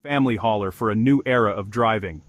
family hauler for a new era of driving.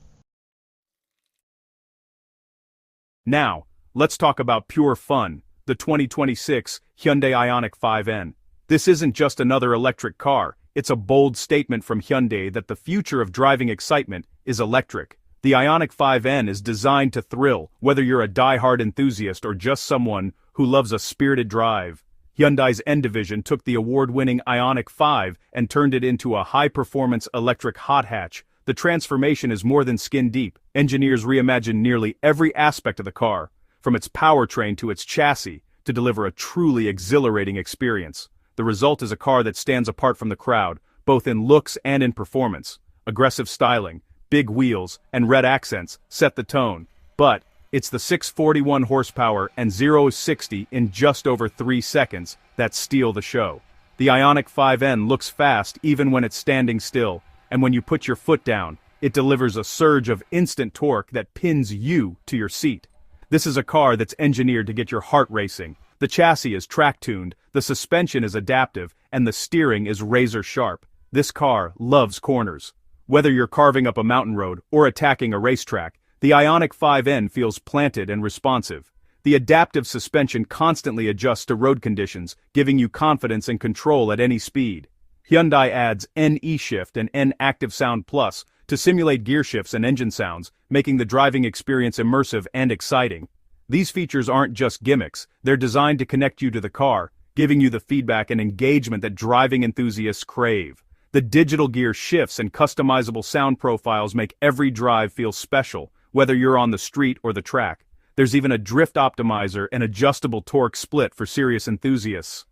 Now, let's talk about pure fun, the 2026 Hyundai Ioniq 5N. This isn't just another electric car, it's a bold statement from Hyundai that the future of driving excitement is electric. The Ioniq 5N is designed to thrill, whether you're a die-hard enthusiast or just someone who loves a spirited drive. Hyundai's N division took the award-winning Ioniq 5 and turned it into a high-performance electric hot hatch. The transformation is more than skin-deep. Engineers reimagined nearly every aspect of the car, from its powertrain to its chassis, to deliver a truly exhilarating experience. The result is a car that stands apart from the crowd, both in looks and in performance. Aggressive styling, big wheels, and red accents set the tone. But it's the 641 horsepower and 0-60 in just over 3 seconds that steal the show. The Ioniq 5N looks fast even when it's standing still, and when you put your foot down, it delivers a surge of instant torque that pins you to your seat. This is a car that's engineered to get your heart racing. The chassis is track-tuned, the suspension is adaptive, and the steering is razor-sharp. This car loves corners. Whether you're carving up a mountain road or attacking a racetrack, the Ioniq 5N feels planted and responsive. The adaptive suspension constantly adjusts to road conditions, giving you confidence and control at any speed. Hyundai adds N eShift and N Active Sound Plus to simulate gear shifts and engine sounds, making the driving experience immersive and exciting. These features aren't just gimmicks, they're designed to connect you to the car, giving you the feedback and engagement that driving enthusiasts crave. The digital gear shifts and customizable sound profiles make every drive feel special, whether you're on the street or the track. There's even a drift optimizer and adjustable torque split for serious enthusiasts.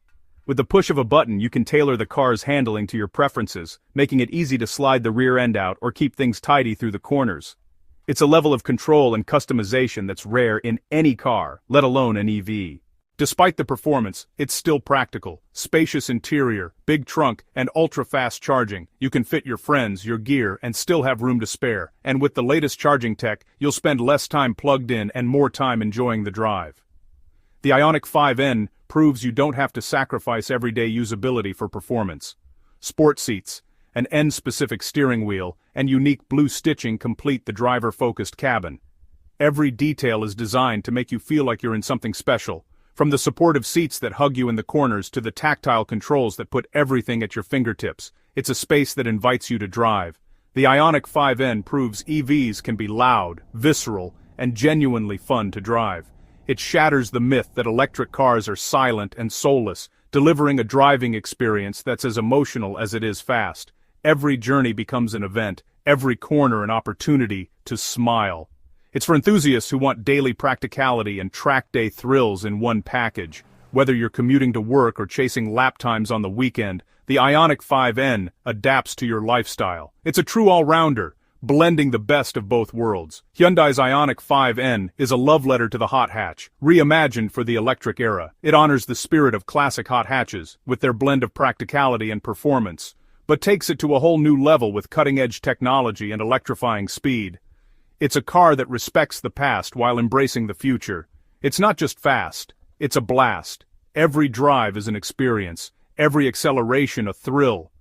With the push of a button, you can tailor the car's handling to your preferences, making it easy to slide the rear end out or keep things tidy through the corners. It's a level of control and customization that's rare in any car, let alone an EV. Despite the performance, it's still practical. Spacious interior, big trunk, and ultra-fast charging. You can fit your friends, your gear, and still have room to spare. And with the latest charging tech, you'll spend less time plugged in and more time enjoying the drive. The Ioniq 5N proves you don't have to sacrifice everyday usability for performance. Sport seats, an N-specific steering wheel, and unique blue stitching complete the driver-focused cabin. Every detail is designed to make you feel like you're in something special. From the supportive seats that hug you in the corners to the tactile controls that put everything at your fingertips, it's a space that invites you to drive. The Ioniq 5N proves EVs can be loud, visceral, and genuinely fun to drive. It shatters the myth that electric cars are silent and soulless, delivering a driving experience that's as emotional as it is fast. Every journey becomes an event, every corner an opportunity to smile. It's for enthusiasts who want daily practicality and track day thrills in one package. Whether you're commuting to work or chasing lap times on the weekend, the Ioniq 5N adapts to your lifestyle. It's a true all-rounder, blending the best of both worlds. Hyundai's Ioniq 5N is a love letter to the hot hatch, reimagined for the electric era. It honors the spirit of classic hot hatches, with their blend of practicality and performance, but takes it to a whole new level with cutting-edge technology and electrifying speed. It's a car that respects the past while embracing the future. It's not just fast, it's a blast. Every drive is an experience, every acceleration a thrill.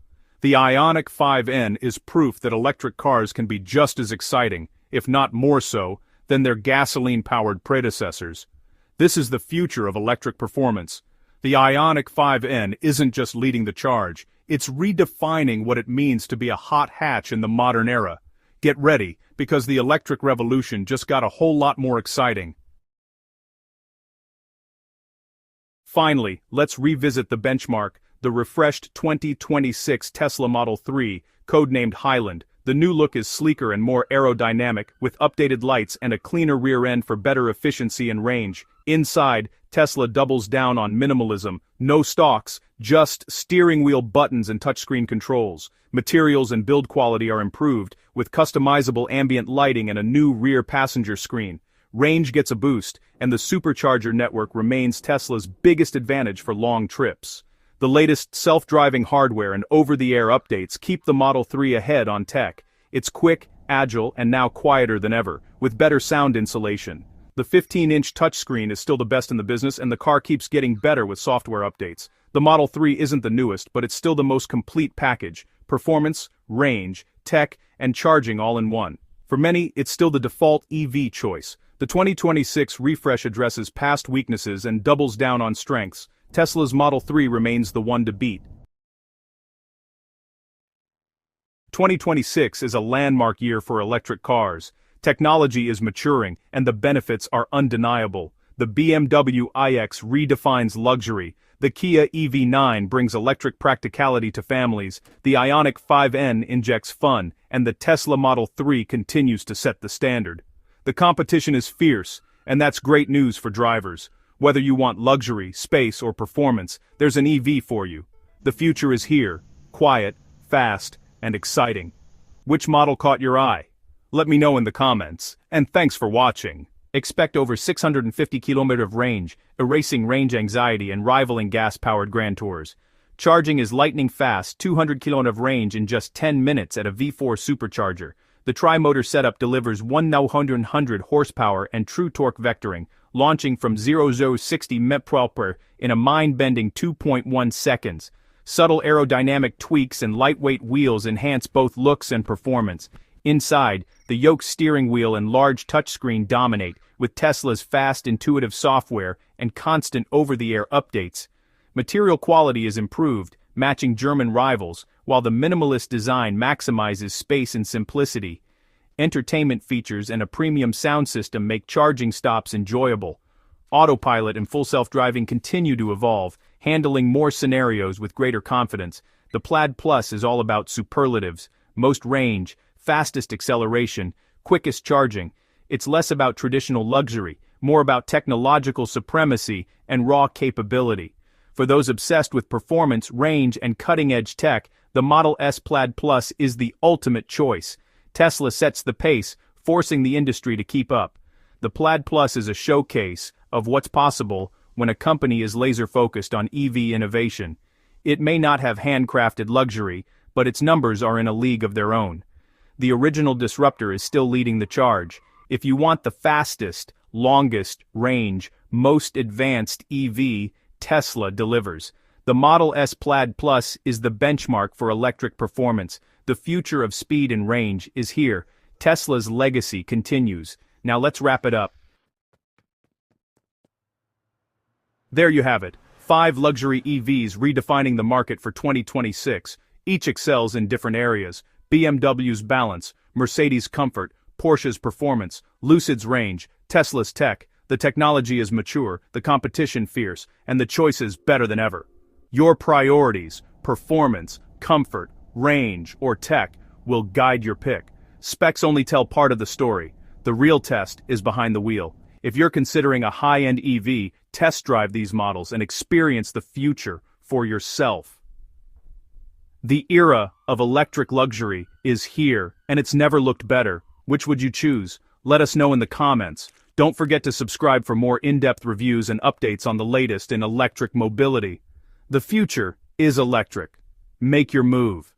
The Ioniq 5N is proof that electric cars can be just as exciting, if not more so, than their gasoline-powered predecessors. This is the future of electric performance. The Ioniq 5N isn't just leading the charge, it's redefining what it means to be a hot hatch in the modern era. Get ready, because the electric revolution just got a whole lot more exciting. Finally, let's revisit the benchmark, the refreshed 2026 Tesla Model 3, codenamed Highland. The new look is sleeker and more aerodynamic, with updated lights and a cleaner rear end for better efficiency and range. Inside, Tesla doubles down on minimalism, no stalks, just steering wheel buttons and touchscreen controls. Materials and build quality are improved, with customizable ambient lighting and a new rear passenger screen. Range gets a boost, and the supercharger network remains Tesla's biggest advantage for long trips. The latest self-driving hardware and over-the-air updates keep the Model 3 ahead on tech. It's quick, agile, and now quieter than ever, with better sound insulation. The 15-inch touchscreen is still the best in the business, and the car keeps getting better with software updates. The Model 3 isn't the newest, but it's still the most complete package. Performance, range, tech, and charging all in one. For many, it's still the default EV choice. The 2026 refresh addresses past weaknesses and doubles down on strengths. Tesla's Model 3 remains the one to beat. 2026 is a landmark year for electric cars. Technology is maturing, and the benefits are undeniable. The BMW iX redefines luxury. The Kia EV9 brings electric practicality to families. The Ioniq 5N injects fun, and the Tesla Model 3 continues to set the standard. The competition is fierce, and that's great news for drivers. Whether you want luxury, space, or performance, there's an EV for you. The future is here, quiet, fast, and exciting. Which model caught your eye? Let me know in the comments, and thanks for watching. Expect over 650 km of range, erasing range anxiety and rivaling gas-powered Grand Tours. Charging is lightning fast, 200 km of range in just 10 minutes at a V4 supercharger. The tri-motor setup delivers 1,900 horsepower and true torque vectoring, launching from 0-60 mph in a mind-bending 2.1 seconds. Subtle aerodynamic tweaks and lightweight wheels enhance both looks and performance. Inside, the yoke steering wheel and large touchscreen dominate, with Tesla's fast, intuitive software and constant over-the-air updates. Material quality is improved, matching German rivals, while the minimalist design maximizes space and simplicity. Entertainment features and a premium sound system make charging stops enjoyable. Autopilot and full self-driving continue to evolve, handling more scenarios with greater confidence. The Plaid Plus is all about superlatives: most range, fastest acceleration, quickest charging. It's less about traditional luxury, more about technological supremacy and raw capability. For those obsessed with performance, range, and cutting-edge tech, the Model S Plaid Plus is the ultimate choice. Tesla sets the pace, forcing the industry to keep up. The Plaid Plus is a showcase of what's possible when a company is laser-focused on EV innovation. It may not have handcrafted luxury, but its numbers are in a league of their own. The original disruptor is still leading the charge. If you want the fastest, longest range, most advanced EV, Tesla delivers. The Model S Plaid Plus is the benchmark for electric performance. The future of speed and range is here. Tesla's legacy continues. Now let's wrap it up. There you have it. 5 luxury EVs redefining the market for 2026. Each excels in different areas. BMW's balance, Mercedes' comfort, Porsche's performance, Lucid's range, Tesla's tech. The technology is mature, the competition fierce, and the choices better than ever. Your priorities, performance, comfort, range, or tech, will guide your pick. Specs only tell part of the story. The real test is behind the wheel. If you're considering a high-end EV, test drive these models and experience the future for yourself. The era of electric luxury is here, and it's never looked better. Which would you choose? Let us know in the comments. Don't forget to subscribe for more in-depth reviews and updates on the latest in electric mobility. The future is electric. Make your move.